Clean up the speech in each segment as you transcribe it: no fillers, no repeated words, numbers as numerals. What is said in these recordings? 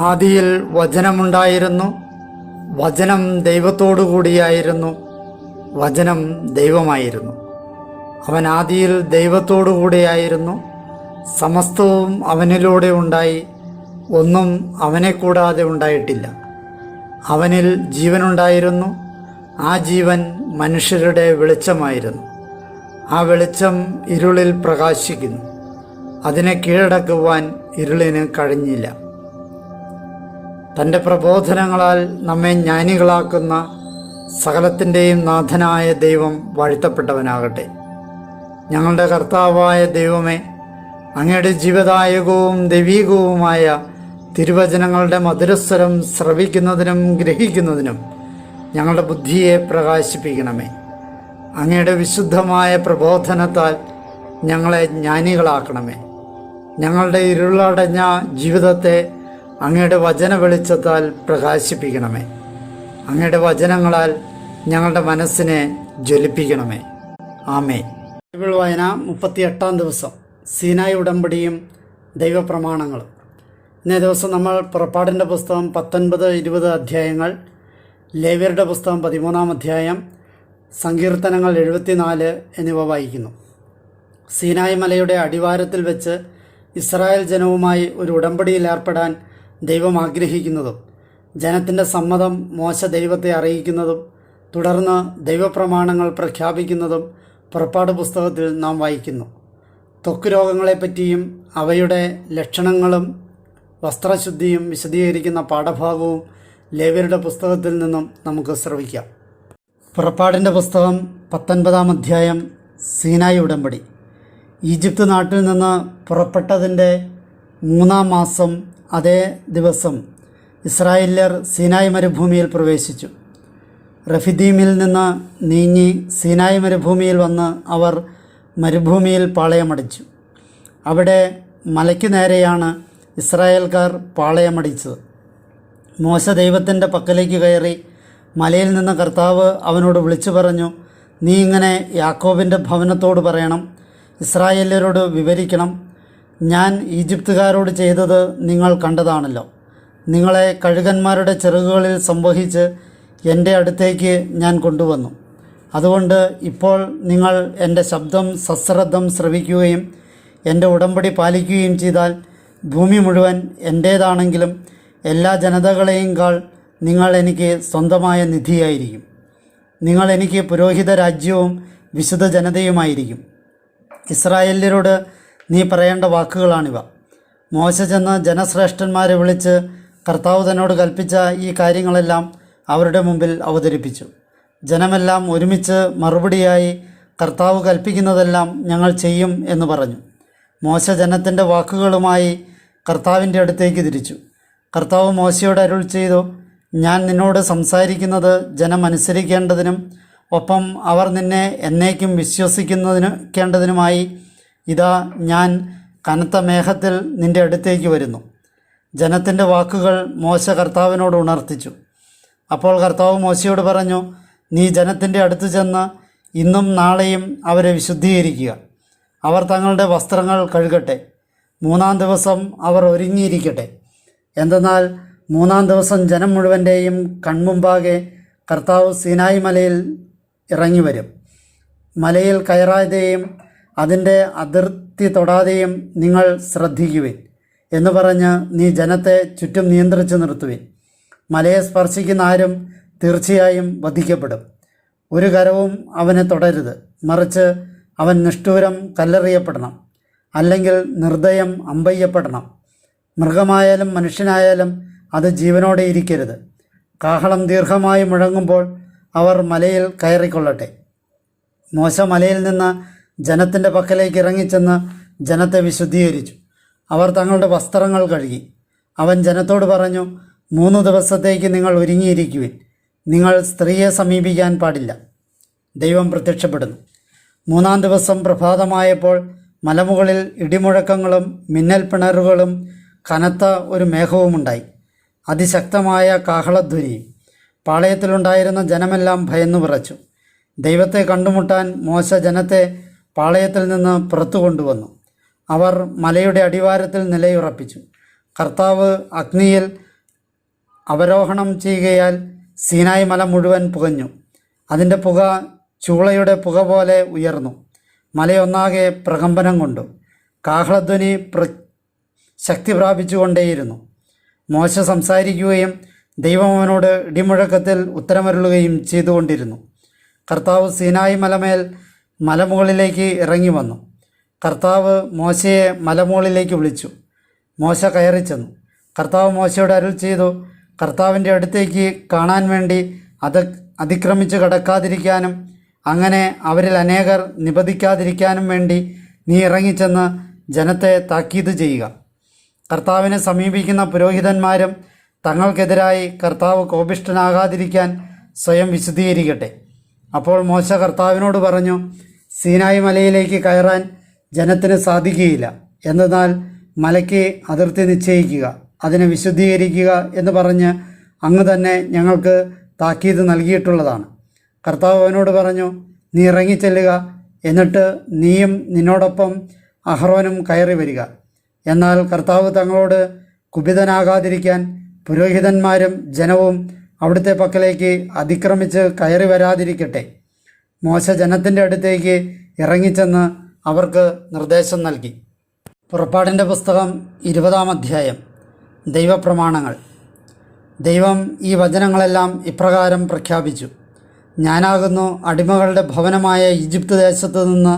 ആദിയിൽ വചനമുണ്ടായിരുന്നു, വചനം ദൈവത്തോടു കൂടിയായിരുന്നു, വചനം ദൈവമായിരുന്നു. അവൻ ആദിയിൽ ദൈവത്തോടു കൂടിയായിരുന്നു. സമസ്തവും അവനിലൂടെ ഉണ്ടായി, ഒന്നും അവനെ കൂടാതെ ഉണ്ടായിട്ടില്ല. അവനിൽ ജീവനുണ്ടായിരുന്നു, ആ ജീവൻ മനുഷ്യരുടെ വെളിച്ചമായിരുന്നു. ആ വെളിച്ചം ഇരുളിൽ പ്രകാശിക്കുന്നു, അതിനെ കീഴടക്കുവാൻ ഇരുളിന് കഴിഞ്ഞില്ല. തൻ്റെ പ്രബോധനങ്ങളാൽ നമ്മെ ജ്ഞാനികളാക്കുന്ന സകലത്തിൻ്റെയും നാഥനായ ദൈവം വാഴ്ത്തപ്പെട്ടവനാകട്ടെ. ഞങ്ങളുടെ കർത്താവായ ദൈവമേ, അങ്ങയുടെ ജീവദായകവും ദൈവീകവുമായ തിരുവചനങ്ങളുടെ മധുരസ്വരം ശ്രവിക്കുന്നതിനും ഗ്രഹിക്കുന്നതിനും ഞങ്ങളുടെ ബുദ്ധിയെ പ്രകാശിപ്പിക്കണമേ. അങ്ങയുടെ വിശുദ്ധമായ പ്രബോധനത്താൽ ഞങ്ങളെ ജ്ഞാനികളാക്കണമേ. ഞങ്ങളുടെ ഇരുളടഞ്ഞ ജീവിതത്തെ അങ്ങയുടെ വചന വെളിച്ചത്താൽ പ്രകാശിപ്പിക്കണമേ. അങ്ങയുടെ വചനങ്ങളാൽ ഞങ്ങളുടെ മനസ്സിനെ ജ്വലിപ്പിക്കണമേ. ആമേൻ. ബൈബിൾ വായന 38-ാം ദിവസം. സീനായി ഉടമ്പടിയും ദൈവപ്രമാണങ്ങളും. ഇന്നേ ദിവസം നമ്മൾ പുറപ്പാടിൻ്റെ പുസ്തകം 19-20 അധ്യായങ്ങൾ, ലേവ്യരുടെ പുസ്തകം 13-ാം അധ്യായം, സങ്കീർത്തനങ്ങൾ 74 എന്നിവ വായിക്കുന്നു. സീനായി മലയുടെ അടിവാരത്തിൽ വെച്ച് ഇസ്രായേൽ ജനവുമായി ഒരു ഉടമ്പടിയിൽ ഏർപ്പെടാൻ ദൈവം ആഗ്രഹിക്കുന്നതും ജനത്തിൻ്റെ സമ്മതം മോശ ദൈവത്തെ അറിയിക്കുന്നതും തുടർന്ന് ദൈവപ്രമാണങ്ങൾ പ്രഖ്യാപിക്കുന്നതും പുറപ്പാട് പുസ്തകത്തിൽ നാം വായിക്കുന്നു. ത്വക്ക് രോഗങ്ങളെപ്പറ്റിയും അവയുടെ ലക്ഷണങ്ങളും വസ്ത്രശുദ്ധിയും വിശദീകരിക്കുന്ന പാഠഭാഗവും ലേവ്യരുടെ പുസ്തകത്തിൽ നിന്നും നമുക്ക് ശ്രവിക്കാം. പുറപ്പാടിൻ്റെ പുസ്തകം 19-ാം അധ്യായം. സീനായി ഉടമ്പടി. ഈജിപ്ത് നാട്ടിൽ നിന്ന് പുറപ്പെട്ടതിൻ്റെ 3-ാം മാസം അതേ ദിവസം ഇസ്രായേല്യർ സീനായി മരുഭൂമിയിൽ പ്രവേശിച്ചു. റഫിദീമിൽ നിന്ന് നീങ്ങി സീനായി മരുഭൂമിയിൽ വന്ന് അവർ മരുഭൂമിയിൽ പാളയമടിച്ചു. അവിടെ മലയ്ക്ക് നേരെയാണ് ഇസ്രായേൽക്കാർ പാളയമടിച്ചത്. മോശ ദൈവത്തിൻ്റെ പക്കലേക്ക് കയറി മലയിൽ നിന്ന് കർത്താവ് അവനോട് വിളിച്ചു പറഞ്ഞു, നീ ഇങ്ങനെ യാക്കോബിൻ്റെ ഭവനത്തോട് പറയണം, ഇസ്രായേല്യരോട് വിവരിക്കണം, ഞാൻ ഈജിപ്തുകാരോട് ചെയ്തത് നിങ്ങൾ കണ്ടതാണല്ലോ. നിങ്ങളെ കഴുകന്മാരുടെ ചിറകുകളിൽ സംവഹിച്ച് എൻ്റെ അടുത്തേക്ക് ഞാൻ കൊണ്ടുവന്നു. അതുകൊണ്ട് ഇപ്പോൾ നിങ്ങൾ എൻ്റെ ശബ്ദം സശ്രദ്ധം ശ്രവിക്കുകയും എൻ്റെ ഉടമ്പടി പാലിക്കുകയും ചെയ്താൽ ഭൂമി മുഴുവൻ എൻ്റേതാണെങ്കിലും എല്ലാ ജനതകളെയും കാൾ നിങ്ങൾ എനിക്ക് സ്വന്തമായ നിധിയായിരിക്കും. നിങ്ങൾ എനിക്ക് പുരോഹിത രാജ്യവും വിശുദ്ധ ജനതയുമായിരിക്കും. ഇസ്രായേല്യരോട് നീ പറയേണ്ട വാക്കുകളാണിവ. മോശ ചെന്ന് ജനശ്രേഷ്ഠന്മാരെ വിളിച്ച് കർത്താവ് തന്നോട് കൽപ്പിച്ച ഈ കാര്യങ്ങളെല്ലാം അവരുടെ മുമ്പിൽ അവതരിപ്പിച്ചു. ജനമെല്ലാം ഒരുമിച്ച് മറുപടിയായി കർത്താവ് കൽപ്പിക്കുന്നതെല്ലാം ഞങ്ങൾ ചെയ്യും എന്ന് പറഞ്ഞു. മോശ ജനത്തിൻ്റെ വാക്കുകളുമായി കർത്താവിൻ്റെ അടുത്തേക്ക് തിരിച്ചു. കർത്താവ് മോശയോട് അരുൾ ചെയ്തു, ഞാൻ നിന്നോട് സംസാരിക്കുന്നത് ജനം അനുസരിക്കേണ്ടതിനും ഒപ്പം അവർ നിന്നെ എന്നേക്കും വിശ്വസിക്കേണ്ടതിനുമായി ഇതാ ഞാൻ കനത്ത മേഘത്തിൽ നിൻ്റെ അടുത്തേക്ക് വരുന്നു. ജനത്തിൻ്റെ വാക്കുകൾ മോശ കർത്താവിനോട് ഉണർത്തിച്ചു. അപ്പോൾ കർത്താവ് മോശയോട് പറഞ്ഞു, നീ ജനത്തിൻ്റെ അടുത്ത് ചെന്ന് ഇന്നും നാളെയും അവരെ വിശുദ്ധീകരിക്കുക. അവർ തങ്ങളുടെ വസ്ത്രങ്ങൾ കഴുകട്ടെ. 3-ാം ദിവസം അവർ ഒരുങ്ങിയിരിക്കട്ടെ. എന്തെന്നാൽ 3-ാം ദിവസം ജനം മുഴുവൻ്റെയും കൺമുമ്പാകെ കർത്താവ് സീനായി മലയിൽ ഇറങ്ങി വരും. മലയിൽ കയറാതെയും അതിൻ്റെ അതിർത്തി തൊടാതെയും നിങ്ങൾ ശ്രദ്ധിക്കുവിൻ എന്ന് പറഞ്ഞ് നീ ജനത്തെ ചുറ്റും നിയന്ത്രിച്ച് നിർത്തുവിൻ. മലയെ സ്പർശിക്കുന്ന ആരും തീർച്ചയായും വധിക്കപ്പെടും. ഒരു കരവും അവനെ തൊടരുത്, മറിച്ച് അവൻ നിഷ്ഠൂരം കല്ലെറിയപ്പെടണം, അല്ലെങ്കിൽ നിർദ്ദയം അമ്പയ്യപ്പെടണം. മൃഗമായാലും മനുഷ്യനായാലും അത് ജീവനോടെ ഇരിക്കരുത്. കാഹളം ദീർഘമായി മുഴങ്ങുമ്പോൾ അവർ മലയിൽ കയറിക്കൊള്ളട്ടെ. മോശ മലയിൽ നിന്ന് ജനത്തിൻ്റെ പക്കലേക്ക് ഇറങ്ങിച്ചെന്ന് ജനത്തെ വിശുദ്ധീകരിച്ചു. അവർ തങ്ങളുടെ വസ്ത്രങ്ങൾ കഴുകി. അവൻ ജനത്തോട് പറഞ്ഞു, 3 ദിവസത്തേക്ക് നിങ്ങൾ ഒരുങ്ങിയിരിക്കുവിൻ. നിങ്ങൾ സ്ത്രീയെ സമീപിക്കാൻ പാടില്ല. ദൈവം പ്രത്യക്ഷപ്പെടുന്നു. 3-ാം ദിവസം പ്രഭാതമായപ്പോൾ മലമുകളിൽ ഇടിമുഴക്കങ്ങളും മിന്നൽ പിണറുകളും കനത്ത ഒരു മേഘവുമുണ്ടായി. അതിശക്തമായ കാഹളധ്വനിയും. പാളയത്തിലുണ്ടായിരുന്ന ജനമെല്ലാം ഭയന്നു വിറച്ചു. ദൈവത്തെ കണ്ടുമുട്ടാൻ മോശ ജനത്തെ പാളയത്തിൽ നിന്ന് പുറത്തു കൊണ്ടുവന്നു. അവർ മലയുടെ അടിവാരത്തിൽ നിലയുറപ്പിച്ചു. കർത്താവ് അഗ്നിയിൽ അവരോഹണം ചെയ്യുകയാൽ സീനായി മല മുഴുവൻ പുകഞ്ഞു. അതിൻ്റെ പുക ചൂളയുടെ പുക പോലെ ഉയർന്നു. മലയൊന്നാകെ പ്രകമ്പനം കൊണ്ടു. കാഹളധ്വനി ശക്തി പ്രാപിച്ചുകൊണ്ടേയിരുന്നു. മോശ സംസാരിക്കുകയും ദൈവം അവനോട് ഇടിമുഴക്കത്തിൽ ഉത്തരമരുളുകയും ചെയ്തുകൊണ്ടിരുന്നു. കർത്താവ് സീനായി മലമുകളിലേക്ക് ഇറങ്ങി വന്നു. കർത്താവ് മോശയെ മലമുകളിലേക്ക് വിളിച്ചു. മോശ കയറി ചെന്നു. കർത്താവ് മോശയോട് അരുൾ ചെയ്തു, കർത്താവിൻ്റെ അടുത്തേക്ക് കാണാൻ വേണ്ടി അതിക്രമിച്ച് കടക്കാതിരിക്കാനും അങ്ങനെ അവരിൽ അനേകർ നിബദിക്കാതിരിക്കാനും വേണ്ടി നീ ഇറങ്ങിച്ചെന്ന് ജനത്തെ താക്കീത് ചെയ്യുക. കർത്താവിനെ സമീപിക്കുന്ന പുരോഹിതന്മാരും തങ്ങൾക്കെതിരായി കർത്താവ് കോപിഷ്ഠനാകാതിരിക്കാൻ സ്വയം വിശുദ്ധീകരിക്കട്ടെ. അപ്പോൾ മോശ കർത്താവിനോട് പറഞ്ഞു, സീനായി മലയിലേക്ക് കയറാൻ ജനത്തിന് സാധിക്കുകയില്ല. എന്തെന്നാൽ മലയ്ക്ക് അതിർത്തി നിശ്ചയിക്കുക, അതിനെ വിശുദ്ധീകരിക്കുക എന്ന് പറഞ്ഞ് അങ്ങ് തന്നെ ഞങ്ങൾക്ക് താക്കീത് നൽകിയിട്ടുള്ളതാണ്. കർത്താവ് അവനോട് പറഞ്ഞു, നീ ഇറങ്ങിച്ചെല്ലുക, എന്നിട്ട് നീയും നിന്നോടൊപ്പം അഹ്റോനും കയറി വരിക. എന്നാൽ കർത്താവ് തങ്ങളോട് കുപിതനാകാതിരിക്കാൻ പുരോഹിതന്മാരും ജനവും അവിടുത്തെ പക്കലേക്ക് അതിക്രമിച്ച് കയറി വരാതിരിക്കട്ടെ. മോശ ജനത്തിൻ്റെ അടുത്തേക്ക് ഇറങ്ങിച്ചെന്ന് അവർക്ക് നിർദ്ദേശം നൽകി. പുറപ്പാടിൻ്റെ പുസ്തകം 20-ാം അധ്യായം. ദൈവപ്രമാണങ്ങൾ. ദൈവം ഈ വചനങ്ങളെല്ലാം ഇപ്രകാരം പ്രഖ്യാപിച്ചു. ഞാനാകുന്നു അടിമകളുടെ ഭവനമായ ഈജിപ്ത് ദേശത്തു നിന്ന്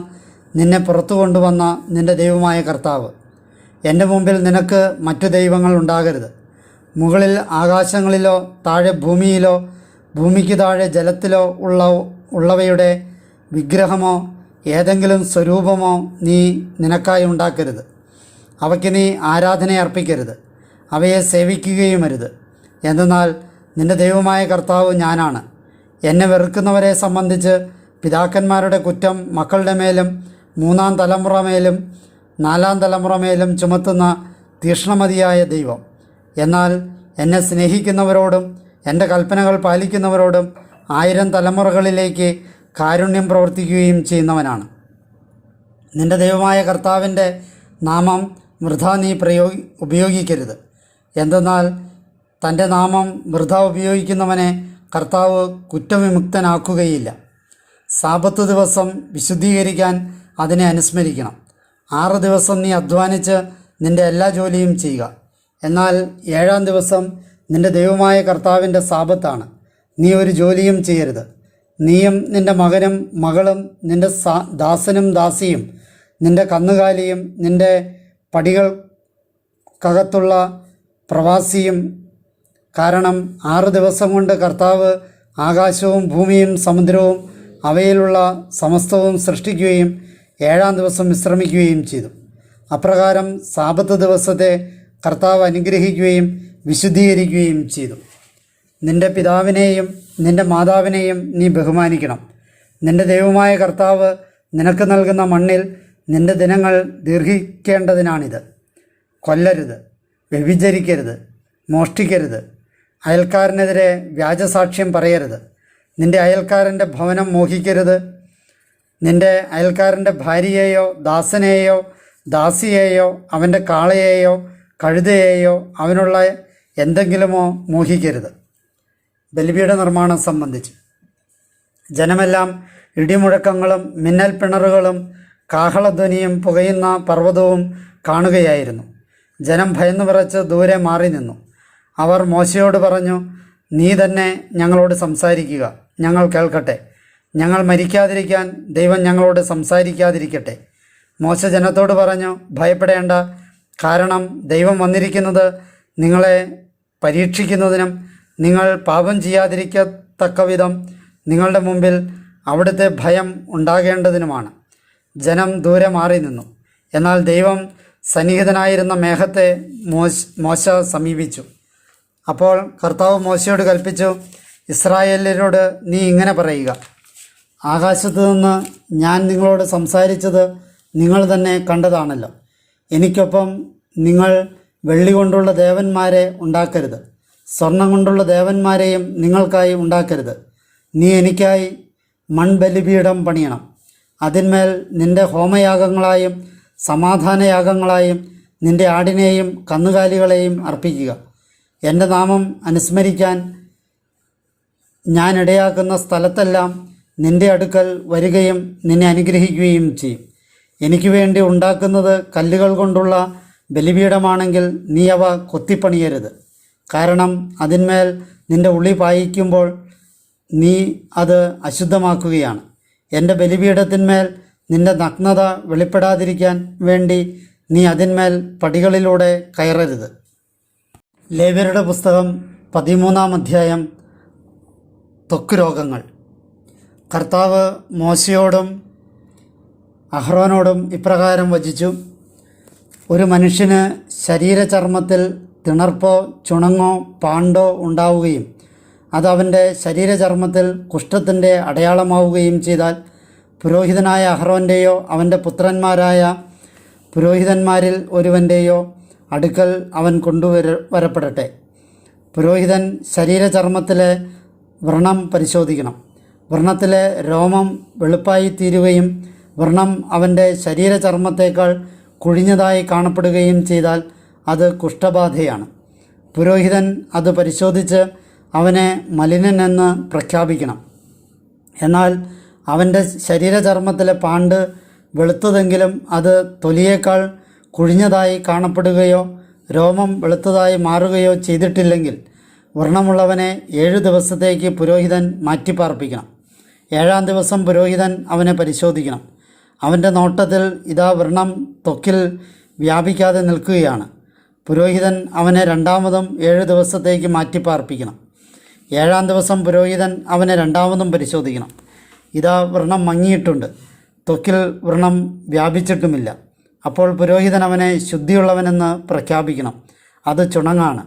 നിന്നെ പുറത്തു കൊണ്ടുവന്ന നിൻ്റെ ദൈവമായ കർത്താവ്. എൻ്റെ മുമ്പിൽ നിനക്ക് മറ്റു ദൈവങ്ങൾ ഉണ്ടാകരുത്. മുകളിൽ ആകാശങ്ങളിലോ താഴെ ഭൂമിയിലോ ഭൂമിക്ക് താഴെ ജലത്തിലോ ഉള്ളവയുടെ വിഗ്രഹമോ ഏതെങ്കിലും സ്വരൂപമോ നീ നിനക്കായി ഉണ്ടാക്കരുത്. അവയ്ക്ക് നീ ആരാധന അർപ്പിക്കരുത്. അവയെ സേവിക്കുകയുമരുത്. എന്തെന്നാൽ നിൻ്റെ ദൈവമായ കർത്താവ് ഞാനാണ്. എന്നെ വെറുക്കുന്നവരെ സംബന്ധിച്ച് പിതാക്കന്മാരുടെ കുറ്റം മക്കളുടെ മേലും 3-ാം തലമുറ മേലും 4-ാം തലമുറ മേലും ചുമത്തുന്ന തീക്ഷ്ണമതിയായ ദൈവം. എന്നാൽ എന്നെ സ്നേഹിക്കുന്നവരോടും എൻ്റെ കൽപ്പനകൾ പാലിക്കുന്നവരോടും 1000 തലമുറകളിലേക്ക് കാരുണ്യം പ്രവർത്തിക്കുകയും ചെയ്യുന്നവനാണ്. നിൻ്റെ ദൈവമായ കർത്താവിൻ്റെ നാമം വൃഥാ നീ ഉപയോഗിക്കരുത്. എന്തെന്നാൽ തൻ്റെ നാമം വൃഥാ ഉപയോഗിക്കുന്നവനെ കർത്താവ് കുറ്റവിമുക്തനാക്കുകയില്ല. സാബത്ത് ദിവസം വിശുദ്ധീകരിക്കാൻ അതിനെ അനുസ്മരിക്കണം. 6 ദിവസം നീ അധ്വാനിച്ച് നിൻ്റെ എല്ലാ ജോലിയും ചെയ്യുക. എന്നാൽ 7-ാം ദിവസം നിൻ്റെ ദൈവമായ കർത്താവിൻ്റെ സാബത്താണ്. നീ ഒരു ജോലിയും ചെയ്യരുത്. നീയും നിൻ്റെ മകനും മകളും നിൻ്റെ ദാസനും ദാസിയും നിൻ്റെ കന്നുകാലിയും നിൻ്റെ പടികൾക്കകത്തുള്ള പ്രവാസിയും. കാരണം 6 ദിവസം കൊണ്ട് കർത്താവ് ആകാശവും ഭൂമിയും സമുദ്രവും അവയിലുള്ള സമസ്തവും സൃഷ്ടിക്കുകയും 7-ാം ദിവസം വിശ്രമിക്കുകയും ചെയ്തു. അപ്രകാരം സാബത്ത് ദിവസത്തെ കർത്താവ് അനുഗ്രഹിക്കുകയും വിശുദ്ധീകരിക്കുകയും ചെയ്തു. നിൻ്റെ പിതാവിനെയും നിൻ്റെ മാതാവിനെയും നീ ബഹുമാനിക്കണം. നിൻ്റെ ദൈവമായ കർത്താവ് നിനക്ക് നൽകുന്ന മണ്ണിൽ നിൻ്റെ ദിനങ്ങൾ ദീർഘിക്കേണ്ടതിനാണിത്. കൊല്ലരുത്, വ്യഭിചരിക്കരുത്, മോഷ്ടിക്കരുത്, അയൽക്കാരനെതിരെ വ്യാജസാക്ഷ്യം പറയരുത്, നിൻ്റെ അയൽക്കാരൻ്റെ ഭവനം മോഹിക്കരുത്, നിൻ്റെ അയൽക്കാരൻ്റെ ഭാര്യയെയോ ദാസനെയോ ദാസിയെയോ അവൻ്റെ കാളയെയോ കഴുതയെയോ അവനുള്ള എന്തെങ്കിലുമോ മോഹിക്കരുത്. ബലിപീഠ നിർമ്മാണം സംബന്ധിച്ച് ജനമെല്ലാം ഇടിമുഴക്കങ്ങളും മിന്നൽ പിണറുകളും കാഹളധ്വനിയും പുകയുന്ന പർവ്വതവും കാണുകയായിരുന്നു. ജനം ഭയന്നു വിറച്ച് ദൂരെ മാറി നിന്നു. അവർ മോശയോട് പറഞ്ഞു, നീ തന്നെ ഞങ്ങളോട് സംസാരിക്കുക, ഞങ്ങൾ കേൾക്കട്ടെ. ഞങ്ങൾ മരിക്കാതിരിക്കാൻ ദൈവം ഞങ്ങളോട് സംസാരിക്കാതിരിക്കട്ടെ. മോശ ജനത്തോട് പറഞ്ഞു, ഭയപ്പെടേണ്ട. കാരണം ദൈവം വന്നിരിക്കുന്നത് നിങ്ങളെ പരീക്ഷിക്കുന്നതിനും നിങ്ങൾ പാപം ചെയ്യാതിരിക്കത്തക്ക വിധം നിങ്ങളുടെ മുമ്പിൽ അവിടുത്തെ ഭയം ഉണ്ടാകേണ്ടതിനുമാണ്. ജനം ദൂരെ മാറി നിന്നു. എന്നാൽ ദൈവം സന്നിഹിതനായിരുന്ന മേഘത്തെ മോശ സമീപിച്ചു. അപ്പോൾ കർത്താവ് മോശയോട് കൽപ്പിച്ചു, ഇസ്രായേല്യരോട് നീ ഇങ്ങനെ പറയുക, ആകാശത്തു നിന്ന് ഞാൻ നിങ്ങളോട് സംസാരിച്ചത് നിങ്ങൾ തന്നെ കണ്ടതാണല്ലോ. എനിക്കൊപ്പം നിങ്ങൾ വെള്ളി കൊണ്ടുള്ള ദേവന്മാരെ ഉണ്ടാക്കരുത്, സ്വർണം കൊണ്ടുള്ള ദേവന്മാരെയും നിങ്ങൾക്കായി ഉണ്ടാക്കരുത്. നീ എനിക്കായി മൺബലിപീഠം പണിയണം. അതിന്മേൽ നിൻ്റെ ഹോമയാഗങ്ങളായും സമാധാനയാഗങ്ങളായും നിൻ്റെ ആടിനെയും കന്നുകാലികളെയും അർപ്പിക്കുക. എൻ്റെ നാമം അനുസ്മരിക്കാൻ ഞാൻ ഇടയാക്കുന്ന സ്ഥലത്തെല്ലാം നിൻ്റെ അടുക്കൽ വരികയും നിന്നെ അനുഗ്രഹിക്കുകയും ചെയ്യും. എനിക്ക് വേണ്ടി ഉണ്ടാക്കുന്നത് കല്ലുകൾ കൊണ്ടുള്ള ബലിപീഠമാണെങ്കിൽ നീ അവ കൊത്തിപ്പണിയരുത്. കാരണം അതിന്മേൽ നിൻ്റെ ഉള്ളി പായിക്കുമ്പോൾ നീ അത് അശുദ്ധമാക്കുകയാണ്. എൻ്റെ ബലിപീഠത്തിന്മേൽ നിൻ്റെ നഗ്നത വെളിപ്പെടാതിരിക്കാൻ വേണ്ടി നീ അതിന്മേൽ പടികളിലൂടെ കയറരുത്. ലേവ്യരുടെ പുസ്തകം 13-ാം അധ്യായം. ത്വക്ക് രോഗങ്ങൾ. കർത്താവ് മോശയോടും അഹ്റോനോടും ഇപ്രകാരം വചിച്ചു: ഒരു മനുഷ്യന് ശരീരചർമ്മത്തിൽ തിണർപ്പോ ചുണങ്ങോ പാണ്ടോ ഉണ്ടാവുകയും അത് അവൻ്റെ ശരീരചർമ്മത്തിൽ കുഷ്ഠത്തിൻ്റെ അടയാളമാവുകയും ചെയ്താൽ പുരോഹിതനായ അഹ്റോൻ്റെയോ അവൻ്റെ പുത്രന്മാരായ പുരോഹിതന്മാരിൽ ഒരുവൻ്റെയോ അടുക്കൽ അവൻ കൊണ്ടുവരപ്പെടട്ടെ. പുരോഹിതൻ ശരീരചർമ്മത്തിലെ വ്രണം പരിശോധിക്കണം. വ്രണത്തിലെ രോമം വെളുപ്പായിത്തീരുകയും വ്രണം അവൻ്റെ ശരീരചർമ്മത്തേക്കാൾ കുഴിഞ്ഞതായി കാണപ്പെടുകയും ചെയ്താൽ അത് കുഷ്ഠബാധയാണ്. പുരോഹിതൻ അത് പരിശോധിച്ച് അവനെ മലിനനെന്ന് പ്രഖ്യാപിക്കണം. എന്നാൽ അവൻ്റെ ശരീരചർമ്മത്തിലെ പാണ്ട് വെളുത്തതെങ്കിലും അത് തൊലിയേക്കാൾ കുഴിഞ്ഞതായി കാണപ്പെടുകയോ രോമം വെളുത്തതായി മാറുകയോ ചെയ്തിട്ടില്ലെങ്കിൽ വ്രണമുള്ളവനെ 7 ദിവസത്തേക്ക് പുരോഹിതൻ മാറ്റിപ്പാർപ്പിക്കണം. 7-ാം ദിവസം പുരോഹിതൻ അവനെ പരിശോധിക്കണം. അവൻ്റെ നോട്ടത്തിൽ ഇതാ വ്രണം ത്വക്കിൽ വ്യാപിക്കാതെ നിൽക്കുകയാണ്. പുരോഹിതൻ അവനെ രണ്ടാമതും 7 ദിവസത്തേക്ക് മാറ്റിപ്പാർപ്പിക്കണം. 7-ാം ദിവസം പുരോഹിതൻ അവനെ രണ്ടാമതും പരിശോധിക്കണം. ഇതാ വ്രണം മങ്ങിയിട്ടുണ്ട്, ത്വക്കിൽ വ്രണം വ്യാപിച്ചിട്ടുമില്ല. അപ്പോൾ പുരോഹിതൻ അവനെ ശുദ്ധിയുള്ളവനെന്ന് പ്രഖ്യാപിക്കണം. അത് ചുണങ്ങാണ്.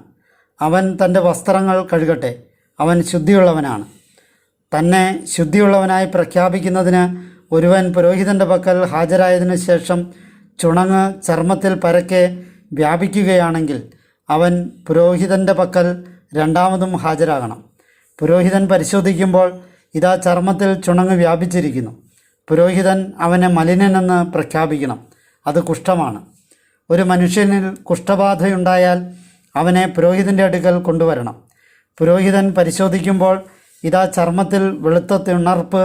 അവൻ തൻ്റെ വസ്ത്രങ്ങൾ കഴുകട്ടെ, അവൻ ശുദ്ധിയുള്ളവനാണ്. തന്നെ ശുദ്ധിയുള്ളവനായി പ്രഖ്യാപിക്കുന്നതിന് ഒരുവൻ പുരോഹിതൻ്റെ പക്കൽ ഹാജരായതിനു ശേഷം ചുണങ്ങ് ചർമ്മത്തിൽ പരക്കെ വ്യാപിക്കുകയാണെങ്കിൽ അവൻ പുരോഹിതൻ്റെ പക്കൽ രണ്ടാമതും ഹാജരാകണം. പുരോഹിതൻ പരിശോധിക്കുമ്പോൾ ഇതാ ചർമ്മത്തിൽ ചുണങ്ങ് വ്യാപിച്ചിരിക്കുന്നു. പുരോഹിതൻ അവനെ മലിനനെന്ന് പ്രഖ്യാപിക്കണം. അത് കുഷ്ഠമാണ്. ഒരു മനുഷ്യനിൽ കുഷ്ഠബാധയുണ്ടായാൽ അവനെ പുരോഹിതൻ്റെ അടുക്കൽ കൊണ്ടുവരണം. പുരോഹിതൻ പരിശോധിക്കുമ്പോൾ ഇതാ ചർമ്മത്തിൽ വെളുത്ത തിണർപ്പ്,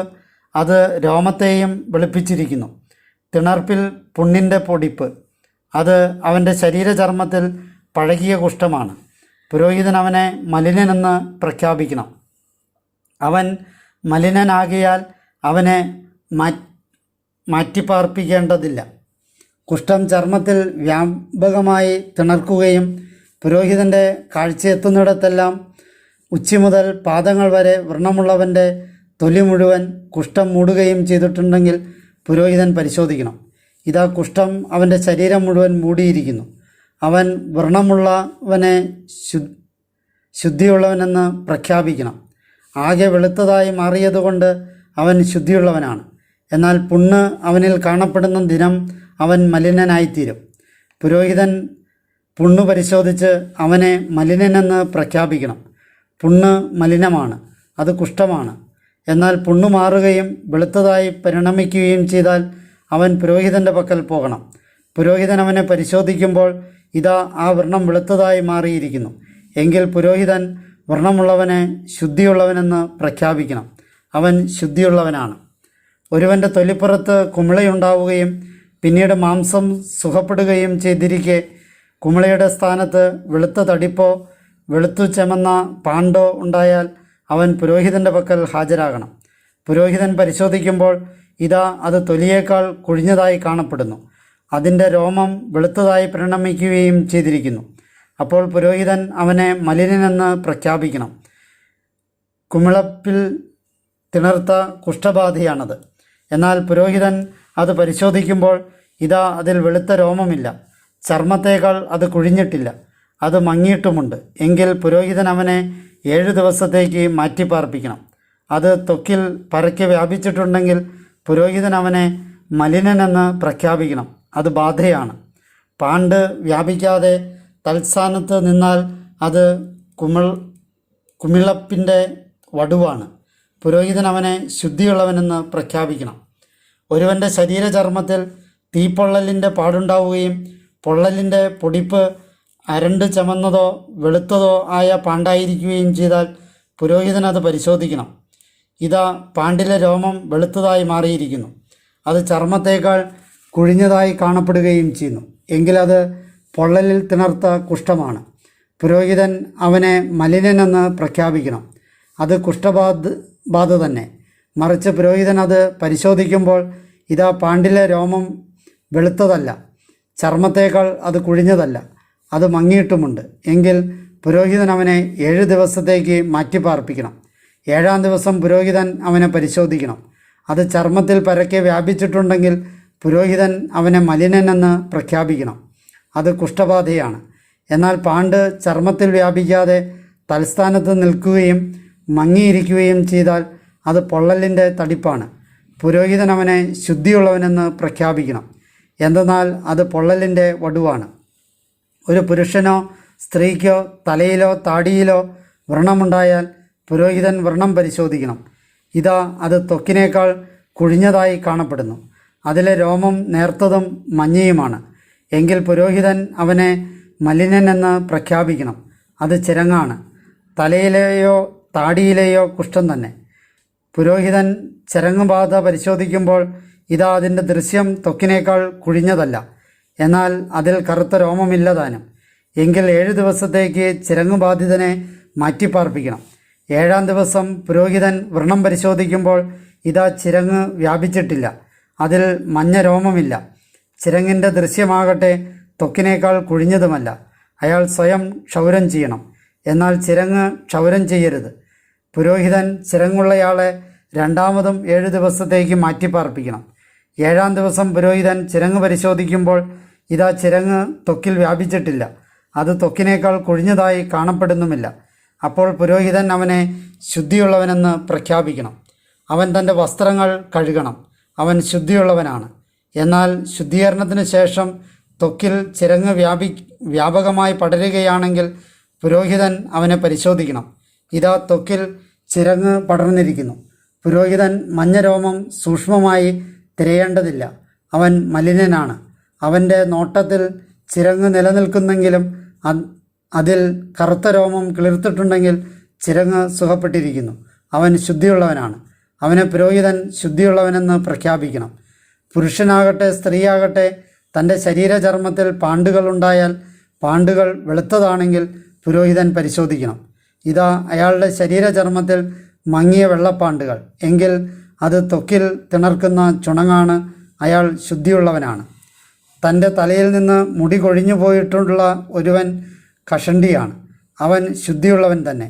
അത് രോമത്തെയും വെളുപ്പിച്ചിരിക്കുന്നു. തിണർപ്പിൽ പുണ്ണിൻ്റെ പൊടിപ്പ്, അത് അവൻ്റെ ശരീരചർമ്മത്തിൽ പഴകിയ കുഷ്ഠമാണ്. പുരോഹിതൻ അവനെ മലിനനെന്ന് പ്രഖ്യാപിക്കണം. അവൻ മലിനനാകിയാൽ അവനെ മാറ്റിപ്പാർപ്പിക്കേണ്ടതില്ല. കുഷ്ഠം ചർമ്മത്തിൽ വ്യാപകമായി തിണർക്കുകയും പുരോഹിതൻ്റെ കാഴ്ചയെത്തുന്നിടത്തെല്ലാം ഉച്ചി മുതൽ പാദങ്ങൾ വരെ വ്രണമുള്ളവൻ്റെ തൊലി മുഴുവൻ കുഷ്ഠം മൂടുകയും ചെയ്തിട്ടുണ്ടെങ്കിൽ പുരോഹിതൻ പരിശോധിക്കണം. ഇതാ കുഷ്ഠം അവൻ്റെ ശരീരം മുഴുവൻ മൂടിയിരിക്കുന്നു. അവൻ വ്രണമുള്ളവനെ ശുദ്ധിയുള്ളവനെന്ന് പ്രഖ്യാപിക്കണം. ആകെ വെളുത്തതായി മാറിയതുകൊണ്ട് അവൻ ശുദ്ധിയുള്ളവനാണ്. എന്നാൽ പുണ്ണ് അവനിൽ കാണപ്പെടുന്ന ദിനം അവൻ മലിനനായിത്തീരും. പുരോഹിതൻ പുണ്ണ് പരിശോധിച്ച് അവനെ മലിനനെന്ന് പ്രഖ്യാപിക്കണം. പുണ്ണ് മലിനമാണ്, അത് കുഷ്ഠമാണ്. എന്നാൽ പുണ്ണ് മാറുകയും വെളുത്തതായി പരിണമിക്കുകയും ചെയ്താൽ അവൻ പുരോഹിതൻ്റെ പക്കൽ പോകണം. പുരോഹിതൻ അവനെ പരിശോധിക്കുമ്പോൾ ഇതാ ആ വ്രണം വെളുത്തതായി മാറിയിരിക്കുന്നു. എങ്കിൽ പുരോഹിതൻ വ്രണമുള്ളവനെ ശുദ്ധിയുള്ളവനെന്ന് പ്രഖ്യാപിക്കണം. അവൻ ശുദ്ധിയുള്ളവനാണ്. ഒരുവൻ്റെ തൊലിപ്പുറത്ത് കുമിളയുണ്ടാവുകയും പിന്നീട് മാംസം സുഖപ്പെടുകയും ചെയ്തിരിക്കെ കുമിളയുടെ സ്ഥാനത്ത് വെളുത്ത തടിപ്പോ വെളുത്തു ചെമന്ന പാണ്ടോ ഉണ്ടായാൽ അവൻ പുരോഹിതൻ്റെ പക്കൽ ഹാജരാകണം. പുരോഹിതൻ പരിശോധിക്കുമ്പോൾ ഇതാ അത് തൊലിയേക്കാൾ കുഴിഞ്ഞതായി കാണപ്പെടുന്നു. അതിൻ്റെ രോമം വെളുത്തതായി പരിണമിക്കുകയും ചെയ്തിരിക്കുന്നു. അപ്പോൾ പുരോഹിതൻ അവനെ മലിനനെന്ന് പ്രഖ്യാപിക്കണം. കുമിളപ്പിൽ തിണർത്ത കുഷ്ഠബാധയാണത്. എന്നാൽ പുരോഹിതൻ അത് പരിശോധിക്കുമ്പോൾ ഇതാ അതിൽ വെളുത്ത രോമമില്ല, ചർമ്മത്തേക്കാൾ അത് കുഴിഞ്ഞിട്ടില്ല, അത് മങ്ങിയിട്ടുമുണ്ട്. എങ്കിൽ പുരോഹിതൻ അവനെ 7 ദിവസത്തേക്ക് മാറ്റിപ്പാർപ്പിക്കണം. അത് ത്വക്കിൽ പരക്കെ വ്യാപിച്ചിട്ടുണ്ടെങ്കിൽ പുരോഹിതൻ അവനെ മലിനനെന്ന് പ്രഖ്യാപിക്കണം. അത് ബാധയാണ്. പാണ്ട് വ്യാപിക്കാതെ തൽസ്ഥാനത്ത് നിന്നാൽ അത് കുമിളപ്പിൻ്റെ വടുവാണ്. പുരോഹിതൻ അവനെ ശുദ്ധിയുള്ളവനെന്ന് പ്രഖ്യാപിക്കണം. ഒരുവൻ്റെ ശരീരചർമ്മത്തിൽ തീപ്പൊള്ളലിൻ്റെ പാടുണ്ടാവുകയും പൊള്ളലിൻ്റെ പൊടിപ്പ് അരണ്ട് ചമന്നതോ വെളുത്തതോ ആയ പാണ്ടായിരിക്കുകയും ചെയ്താൽ പുരോഹിതൻ അത് പരിശോധിക്കണം. ഇതാ പാണ്ടിലെ രോമം വെളുത്തതായി മാറിയിരിക്കുന്നു, അത് ചർമ്മത്തേക്കാൾ കുഴിഞ്ഞതായി കാണപ്പെടുകയും ചെയ്യുന്നു, എങ്കിലത് പൊള്ളലിൽ തിണർത്ത കുഷ്ഠമാണ്. പുരോഹിതൻ അവനെ മലിനനെന്ന് പ്രഖ്യാപിക്കണം. അത് കുഷ്ഠബാധ തന്നെ. മറിച്ച് പുരോഹിതൻ അത് പരിശോധിക്കുമ്പോൾ ഇതാ പാണ്ടിലെ രോമം വെളുത്തതല്ല, ചർമ്മത്തേക്കാൾ അത് കുഴിഞ്ഞതല്ല, അത് മങ്ങിയിട്ടുമുണ്ട്, എങ്കിൽ പുരോഹിതൻ അവനെ 7 ദിവസത്തേക്ക് മാറ്റിപ്പാർപ്പിക്കണം. 7-ാം ദിവസം പുരോഹിതൻ അവനെ പരിശോധിക്കണം. അത് ചർമ്മത്തിൽ പരക്കെ വ്യാപിച്ചിട്ടുണ്ടെങ്കിൽ പുരോഹിതൻ അവനെ മലിനനെന്ന് പ്രഖ്യാപിക്കണം. അത് കുഷ്ഠബാധയാണ്. എന്നാൽ പാണ്ട് ചർമ്മത്തിൽ വ്യാപിക്കാതെ തൽസ്ഥാനത്ത് നിൽക്കുകയും മങ്ങിയിരിക്കുകയും ചെയ്താൽ അത് പൊള്ളലിൻ്റെ തടിപ്പാണ്. പുരോഹിതൻ അവനെ ശുദ്ധിയുള്ളവനെന്ന് പ്രഖ്യാപിക്കണം. എന്തെന്നാൽ അത് പൊള്ളലിൻ്റെ വടുവാണ്. ഒരു പുരുഷനോ സ്ത്രീക്കോ തലയിലോ താടിയിലോ വ്രണമുണ്ടായാൽ പുരോഹിതൻ വ്രണം പരിശോധിക്കണം. ഇതാ അത് ത്വക്കിനേക്കാൾ കുഴിഞ്ഞതായി കാണപ്പെടുന്നു, അതിലെ രോമം നേർത്തതും മഞ്ഞയുമാണ്, എങ്കിൽ പുരോഹിതൻ അവനെ മലിനനെന്ന് പ്രഖ്യാപിക്കണം. അത് ചിരങ്ങാണ്, തലയിലെയോ താടിയിലെയോ കുഷ്ഠം തന്നെ. പുരോഹിതൻ ചിരങ്ങുബാധ പരിശോധിക്കുമ്പോൾ ഇതാ അതിൻ്റെ ദൃശ്യം ത്വക്കിനേക്കാൾ കുഴിഞ്ഞതല്ല, എന്നാൽ അതിൽ കറുത്ത രോമമില്ലതാനും, എങ്കിൽ 7 ദിവസത്തേക്ക് ചിരങ്ങുബാധിതനെ മാറ്റിപ്പാർപ്പിക്കണം. 7-ാം ദിവസം പുരോഹിതൻ വ്രണം പരിശോധിക്കുമ്പോൾ ഇതാ ചിരങ്ങ് വ്യാപിച്ചിട്ടില്ല, അതിൽ മഞ്ഞ രോമമില്ല, ചിരങ്ങിൻ്റെ ദൃശ്യമാകട്ടെ ത്വക്കിനേക്കാൾ കുഴിഞ്ഞതുമല്ല. അയാൾ സ്വയം ക്ഷൗരം ചെയ്യണം, എന്നാൽ ചിരങ്ങ് ക്ഷൗരം ചെയ്യരുത്. പുരോഹിതൻ ചിരങ്ങുള്ളയാളെ 2-മതും 7 ദിവസത്തേക്ക് മാറ്റിപ്പാർപ്പിക്കണം. 7-ാം ദിവസം പുരോഹിതൻ ചിരങ്ങ് പരിശോധിക്കുമ്പോൾ ഇതാ ചിരങ്ങ് ത്വക്കിൽ വ്യാപിച്ചിട്ടില്ല, അത് ത്വക്കിനേക്കാൾ കുഴിഞ്ഞതായി കാണപ്പെടുന്നുമില്ല. അപ്പോൾ പുരോഹിതൻ അവനെ ശുദ്ധിയുള്ളവനെന്ന് പ്രഖ്യാപിക്കണം. അവൻ തൻ്റെ വസ്ത്രങ്ങൾ കഴുകണം, അവൻ ശുദ്ധിയുള്ളവനാണ്. എന്നാൽ ശുദ്ധീകരണത്തിന് ശേഷം ത്വക്കിൽ ചിരങ്ങ് വ്യാപകമായി പടരുകയാണെങ്കിൽ പുരോഹിതൻ അവനെ പരിശോധിക്കണം. ഇതാ ത്വക്കിൽ ചിരങ്ങ് പടർന്നിരിക്കുന്നു. പുരോഹിതൻ മഞ്ഞരോമം സൂക്ഷ്മമായി തിരയേണ്ടതില്ല, അവൻ മലിനനാണ്. അവൻ്റെ നോട്ടത്തിൽ ചിരങ്ങ് നിലനിൽക്കുന്നെങ്കിലും അതിൽ കറുത്ത രോമം കിളിർത്തിട്ടുണ്ടെങ്കിൽ ചിരങ്ങ് സുഖപ്പെട്ടിരിക്കുന്നു, അവൻ ശുദ്ധിയുള്ളവനാണ്. അവനെ പുരോഹിതൻ ശുദ്ധിയുള്ളവനെന്ന് പ്രഖ്യാപിക്കണം. പുരുഷനാകട്ടെ സ്ത്രീയാകട്ടെ തൻ്റെ ശരീരചർമ്മത്തിൽ പാണ്ടുകൾ ഉണ്ടായാൽ പാണ്ടുകൾ വെളുത്തതാണെങ്കിൽ പുരോഹിതൻ പരിശോധിക്കണം. ഇതാ അയാളുടെ ശരീരചർമ്മത്തിൽ മങ്ങിയ വെള്ളപ്പാണ്ടുകൾ, എങ്കിൽ അത് ത്വക്കിൽ തിണർക്കുന്ന ചുണങ്ങാണ്, അയാൾ ശുദ്ധിയുള്ളവനാണ്. തൻ്റെ തലയിൽ നിന്ന് മുടി കൊഴിഞ്ഞു പോയിട്ടുള്ള ഒരുവൻ കഷണ്ടിയാണ്, അവൻ ശുദ്ധിയുള്ളവൻ തന്നെ.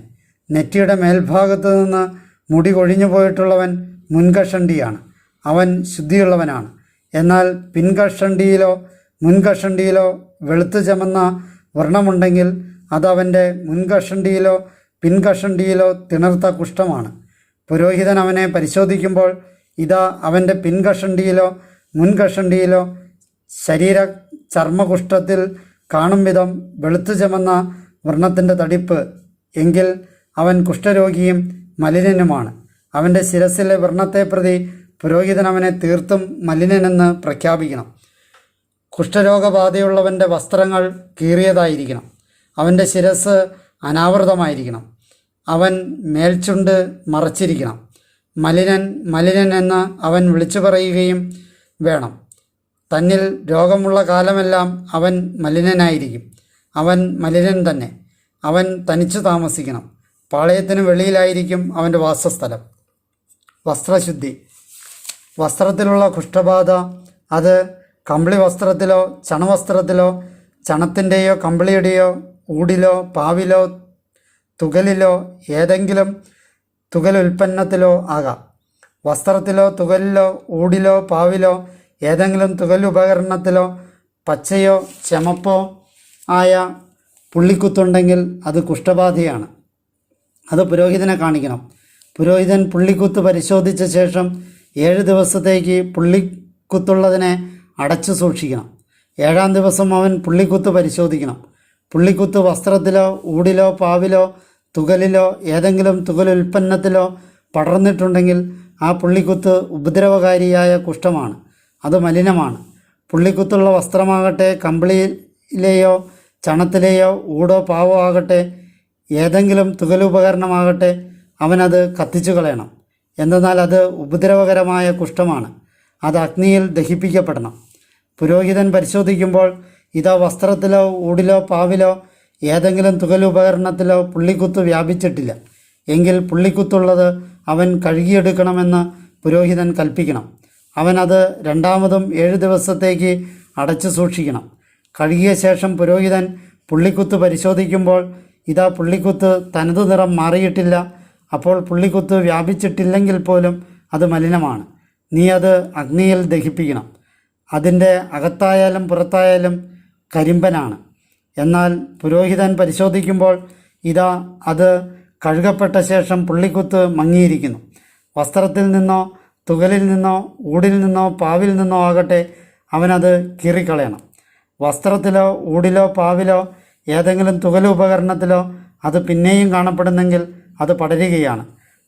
നെറ്റിയുടെ മേൽഭാഗത്ത് നിന്ന് മുടി കൊഴിഞ്ഞു പോയിട്ടുള്ളവൻ മുൻകഷണ്ടിയാണ്, അവൻ ശുദ്ധിയുള്ളവനാണ്. എന്നാൽ പിൻകഷണ്ടിയിലോ മുൻകഷണ്ടിയിലോ വെളുത്തു ചമന്ന വ്രണമുണ്ടെങ്കിൽ അതവൻ്റെ മുൻകഷണ്ടിയിലോ പിൻകഷണ്ടിയിലോ തിണർത്ത കുഷ്ഠമാണ്. പുരോഹിതൻ അവനെ പരിശോധിക്കുമ്പോൾ ഇതാ അവൻ്റെ പിൻകഷണ്ടിയിലോ മുൻകഷണ്ടിയിലോ ശരീര ചർമ്മകുഷ്ഠത്തിൽ കാണും വിധം വെളുത്തു ചമന്ന വ്രണത്തിൻ്റെ തടിപ്പ്, എങ്കിൽ അവൻ കുഷ്ഠരോഗിയും മലിനനുമാണ്. അവൻ്റെ ശിരസിലെ വ്രണത്തെ പ്രതി പുരോഹിതൻ അവനെ തീർത്തും മലിനനെന്ന് പ്രഖ്യാപിക്കണം. കുഷ്ഠരോഗബാധയുള്ളവൻ്റെ വസ്ത്രങ്ങൾ കീറിയതായിരിക്കണം, അവൻ്റെ ശിരസ് അനാവൃതമായിരിക്കണം, അവൻ മേൽചുണ്ട് മറച്ചിരിക്കണം. മലിനൻ മലിനൻ എന്ന് അവൻ വിളിച്ചു പറയുകയും വേണം. തന്നിൽ രോഗമുള്ള കാലമെല്ലാം അവൻ മലിനനായിരിക്കും, അവൻ മലിനൻ തന്നെ. അവൻ തനിച്ചു താമസിക്കണം, പാളയത്തിന് വെളിയിലായിരിക്കും അവൻ്റെ വാസസ്ഥലം. വസ്ത്രശുദ്ധി. വസ്ത്രത്തിലുള്ള കുഷ്ഠബാധ അത് കമ്പിളി വസ്ത്രത്തിലോ ചണവസ്ത്രത്തിലോ ചണത്തിൻ്റെയോ കമ്പിളിയുടെയോ ഊടിലോ പാവിലോ തുകലിലോ ഏതെങ്കിലും തുകൽ ഉൽപ്പന്നത്തിലോ ആകാം. വസ്ത്രത്തിലോ തുകലിലോ ഊടിലോ പാവിലോ ഏതെങ്കിലും തുകൽ ഉപകരണത്തിലോ പച്ചയോ ചെമപ്പോ ആയ പുള്ളിക്കുത്തുണ്ടെങ്കിൽ അത് കുഷ്ഠബാധയാണ്. അത് പുരോഹിതനെ കാണിക്കണം. പുരോഹിതൻ പുള്ളിക്കുത്ത് പരിശോധിച്ച ശേഷം 7 ദിവസത്തേക്ക് പുള്ളിക്കുത്തുള്ളതിനെ അടച്ചു സൂക്ഷിക്കണം. 7-ാം ദിവസം അവൻ പുള്ളിക്കുത്ത് പരിശോധിക്കണം. പുള്ളിക്കുത്ത് വസ്ത്രത്തിലോ ഊടിലോ പാവിലോ തുകലിലോ ഏതെങ്കിലും തുകൽ ഉൽപ്പന്നത്തിലോ പടർന്നിട്ടുണ്ടെങ്കിൽ ആ പുള്ളിക്കുത്ത് ഉപദ്രവകാരിയായ കുഷ്ഠമാണ്, അത് മലിനമാണ്. പുള്ളിക്കുത്തുള്ള വസ്ത്രമാകട്ടെ കമ്പിളിയിലെയോ ചണത്തിലെയോ ഊടോ പാവോ ആകട്ടെ ഏതെങ്കിലും തുകലുപകരണമാകട്ടെ അവനത് കത്തിച്ചു കളയണം. എന്തെന്നാൽ അത് ഉപദ്രവകരമായ കുഷ്ഠമാണ്. അത് അഗ്നിയിൽ ദഹിപ്പിക്കപ്പെടണം. പുരോഹിതൻ പരിശോധിക്കുമ്പോൾ ഇതാ വസ്ത്രത്തിലോ ഊടിലോ പാവിലോ ഏതെങ്കിലും തുകലുപകരണത്തിലോ പുള്ളിക്കുത്ത് വ്യാപിച്ചിട്ടില്ല എങ്കിൽ പുള്ളിക്കുത്തുള്ളത് അവൻ കഴുകിയെടുക്കണമെന്ന് പുരോഹിതൻ കൽപ്പിക്കണം. അവനത് രണ്ടാമതും 7 ദിവസത്തേക്ക് അടച്ചു സൂക്ഷിക്കണം. കഴുകിയ ശേഷം പുരോഹിതൻ പുള്ളിക്കുത്ത് പരിശോധിക്കുമ്പോൾ ഇതാ പുള്ളിക്കുത്ത് തനതു നിറം മാറിയിട്ടില്ല. അപ്പോൾ പുള്ളിക്കുത്ത് വ്യാപിച്ചിട്ടില്ലെങ്കിൽ പോലും അത് മലിനമാണ്. നീ അത് അഗ്നിയിൽ ദഹിപ്പിക്കണം. അതിൻ്റെ അകത്തായാലും പുറത്തായാലും കരിമ്പനാണ്. എന്നാൽ പുരോഹിതൻ പരിശോധിക്കുമ്പോൾ ഇതാ അത് കഴുകപ്പെട്ട ശേഷം പുള്ളിക്കുത്ത് മങ്ങിയിരിക്കുന്നു. വസ്ത്രത്തിൽ നിന്നോ തുകലിൽ നിന്നോ ഊടിൽ നിന്നോ പാവിൽ നിന്നോ ആകട്ടെ അവനത് കീറിക്കളയണം. വസ്ത്രത്തിലോ ഊടിലോ പാവിലോ ഏതെങ്കിലും തുകലുപകരണത്തിലോ അത് പിന്നെയും കാണപ്പെടുന്നെങ്കിൽ അത് പടരുകയാണ്.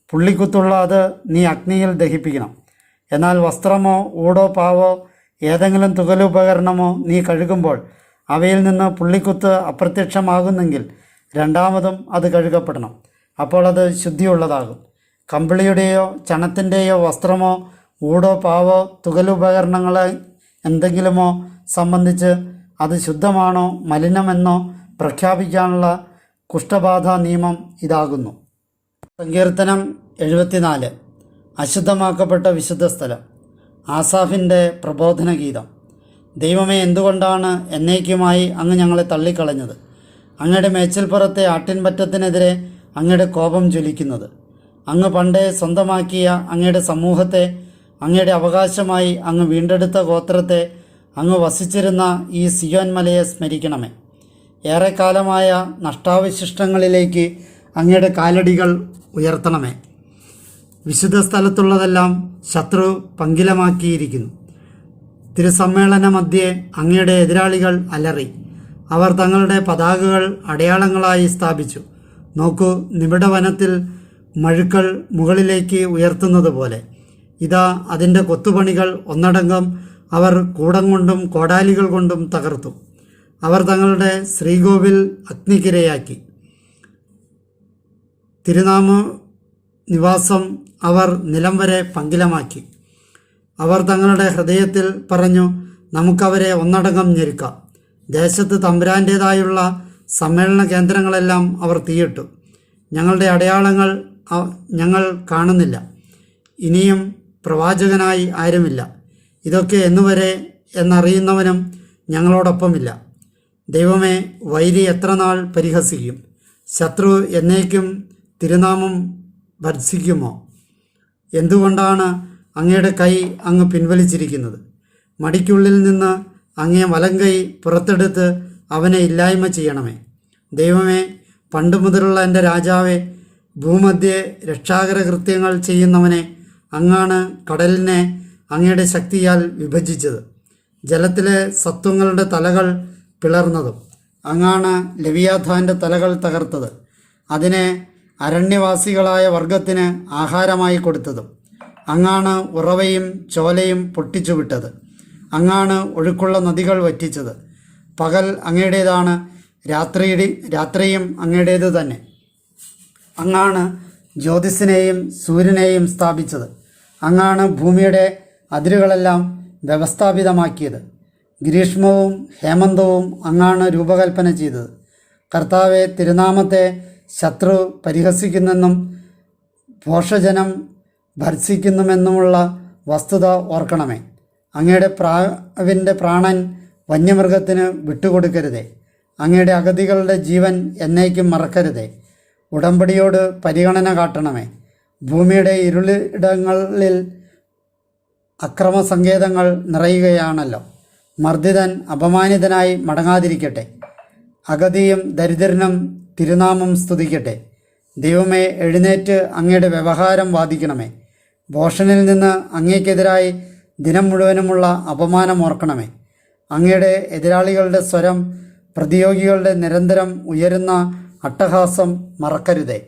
പുള്ളിക്കുത്തുള്ള അത് നീ അഗ്നിയിൽ ദഹിപ്പിക്കണം. എന്നാൽ വസ്ത്രമോ ഊടോ പാവോ ഏതെങ്കിലും തുകലുപകരണമോ നീ കഴുകുമ്പോൾ അവയിൽ നിന്ന് പുള്ളിക്കുത്ത് അപ്രത്യക്ഷമാകുന്നെങ്കിൽ രണ്ടാമതും അത് കഴുകപ്പെടണം. അപ്പോൾ അത് ശുദ്ധിയുള്ളതാകും. കമ്പിളിയുടെയോ ചണത്തിൻ്റെയോ വസ്ത്രമോ ഊടോ പാവോ തുകലുപകരണങ്ങളെ എന്തെങ്കിലുമോ സംബന്ധിച്ച് അത് ശുദ്ധമാണോ മലിനമെന്നോ പ്രഖ്യാപിക്കാനുള്ള കുഷ്ഠബാധ നിയമം ഇതാകുന്നു. സങ്കീർത്തനം 74. അശുദ്ധമാക്കപ്പെട്ട വിശുദ്ധ സ്ഥലം. ആസാഫിൻ്റെ പ്രബോധന ഗീതം. ദൈവമേ, എന്തുകൊണ്ടാണ് എന്നേക്കുമായി അങ്ങ് ഞങ്ങളെ തള്ളിക്കളഞ്ഞത്? അങ്ങയുടെ മേച്ചിൽപ്പുറത്തെ ആട്ടിൻപറ്റത്തിനെതിരെ അങ്ങയുടെ കോപം ജ്വലിക്കുന്നത്. അങ്ങ് പണ്ടേ സ്വന്തമാക്കിയ അങ്ങയുടെ സമൂഹത്തെ, അങ്ങയുടെ അവകാശമായി അങ്ങ് വീണ്ടെടുത്ത ഗോത്രത്തെ, അങ്ങ് വസിച്ചിരുന്ന ഈ സിയോൻ മലയെ സ്മരിക്കണമേ. ഏറെക്കാലമായ നഷ്ടാവശിഷ്ടങ്ങളിലേക്ക് അങ്ങയുടെ കാലടികൾ ഉയർത്തണമേ. വിശുദ്ധ സ്ഥലത്തുള്ളതെല്ലാം ശത്രു പങ്കിലമാക്കിയിരിക്കുന്നു. തിരുസമ്മേളന മധ്യേ അങ്ങയുടെ എതിരാളികൾ അലറി. അവർ തങ്ങളുടെ പതാകകൾ അടയാളങ്ങളായി സ്ഥാപിച്ചു. നോക്കൂ, നിബിഡവനത്തിൽ മഴുക്കൾ മുകളിലേക്ക് ഉയർത്തുന്നത് പോലെ ഇതാ അതിൻ്റെ കൊത്തുപണികൾ ഒന്നടങ്കം അവർ കൂടം കൊണ്ടും കോടാലികൾ കൊണ്ടും തകർത്തു. അവർ തങ്ങളുടെ ശ്രീകോവിൽ അഗ്നിക്കിരയാക്കി. തിരുനാമ നിവാസം അവർ നിലം വരെ പങ്കിലമാക്കി. അവർ തങ്ങളുടെ ഹൃദയത്തിൽ പറഞ്ഞു, നമുക്കവരെ ഒന്നടങ്കം ഞെരുക്കാം. ദേശത്ത് തമ്പുരാൻ്റേതായുള്ള സമ്മേളന കേന്ദ്രങ്ങളെല്ലാം അവർ തീയിട്ടു. ഞങ്ങളുടെ അടയാളങ്ങൾ ഞങ്ങൾ കാണുന്നില്ല. ഇനിയും പ്രവാചകനായി ആരുമില്ല. ഇതൊക്കെ എന്നുവരെ എന്നറിയുന്നവനും ഞങ്ങളോടൊപ്പമില്ല. ദൈവമേ, വൈരി എത്ര നാൾ പരിഹസിക്കും? ശത്രു എന്നേക്കും തിരുനാമം ഭർസിക്കുമോ? എന്തുകൊണ്ടാണ് അങ്ങയുടെ കൈ അങ്ങ് പിൻവലിച്ചിരിക്കുന്നത്? മടിക്കുള്ളിൽ നിന്ന് അങ്ങേ വലങ്കൈ പുറത്തെടുത്ത് അവനെ ഇല്ലായ്മ ചെയ്യണമേ. ദൈവമേ, പണ്ടു മുതലുള്ള എൻ്റെ രാജാവേ, ഭൂമധ്യേ രക്ഷാകര കൃത്യങ്ങൾ ചെയ്യുന്നവനെ, അങ്ങാണ് കടലിനെ അങ്ങയുടെ ശക്തിയാൽ വിഭജിച്ചത്, ജലത്തിലെ സത്വങ്ങളുടെ തലകൾ പിളർന്നതും. അങ്ങാണ് ലവിയാഥാൻ്റെ തലകൾ തകർത്തത്, അതിനെ അരണ്യവാസികളായ വർഗത്തിന് ആഹാരമായി കൊടുത്തതും. അങ്ങാണ് ഉറവയും ചോലയും പൊട്ടിച്ചുവിട്ടത്. അങ്ങാണ് ഒഴുക്കുള്ള നദികൾ വറ്റിച്ചത്. പകൽ അങ്ങയുടേതാണ്, രാത്രിയും അങ്ങയുടേത് തന്നെ. അങ്ങാണ് ജ്യോതിസിനെയും സൂര്യനെയും സ്ഥാപിച്ചത്. അങ്ങാണ് ഭൂമിയുടെ അതിരുകളെല്ലാം വ്യവസ്ഥാപിതമാക്കിയത്. ഗ്രീഷ്മവും ഹേമന്തവും അങ്ങാണ് രൂപകൽപ്പന ചെയ്തത്. കർത്താവെ, തിരുനാമത്തെ ശത്രു പരിഹസിക്കുന്നെന്നും ഭോഷജനം ഭർസിക്കുന്നുമെന്നുമുള്ള വസ്തുത ഓർക്കണമേ. അങ്ങയുടെ പ്രാവിൻ്റെ പ്രാണൻ വന്യമൃഗത്തിന് വിട്ടുകൊടുക്കരുതേ. അങ്ങയുടെ അഗതികളുടെ ജീവൻ എന്നേക്കും മറക്കരുതേ. ഉടമ്പടിയോട് പരിഗണന കാട്ടണമേ. ഭൂമിയുടെ ഇരുളിടങ്ങളിൽ അക്രമസങ്കേതങ്ങൾ നിറയുകയാണല്ലോ. മർദ്ദിതൻ അപമാനിതനായി മടങ്ങാതിരിക്കട്ടെ. അഗതിയും ദരിദ്രനും തിരുനാമം സ്തുതിക്കട്ടെ. ദൈവമേ, എഴുന്നേറ്റ് അങ്ങയുടെ വ്യവഹാരം വാദിക്കണമേ. ഭോഷനിൽ നിന്ന് അങ്ങേക്കെതിരായി ദിനം മുഴുവനുമുള്ള അപമാനം ഓർക്കണമേ. അങ്ങയുടെ എതിരാളികളുടെ സ്വരം, പ്രതിയോഗികളുടെ നിരന്തരം ഉയരുന്ന അട്ടഹാസം മറക്കരുതേ.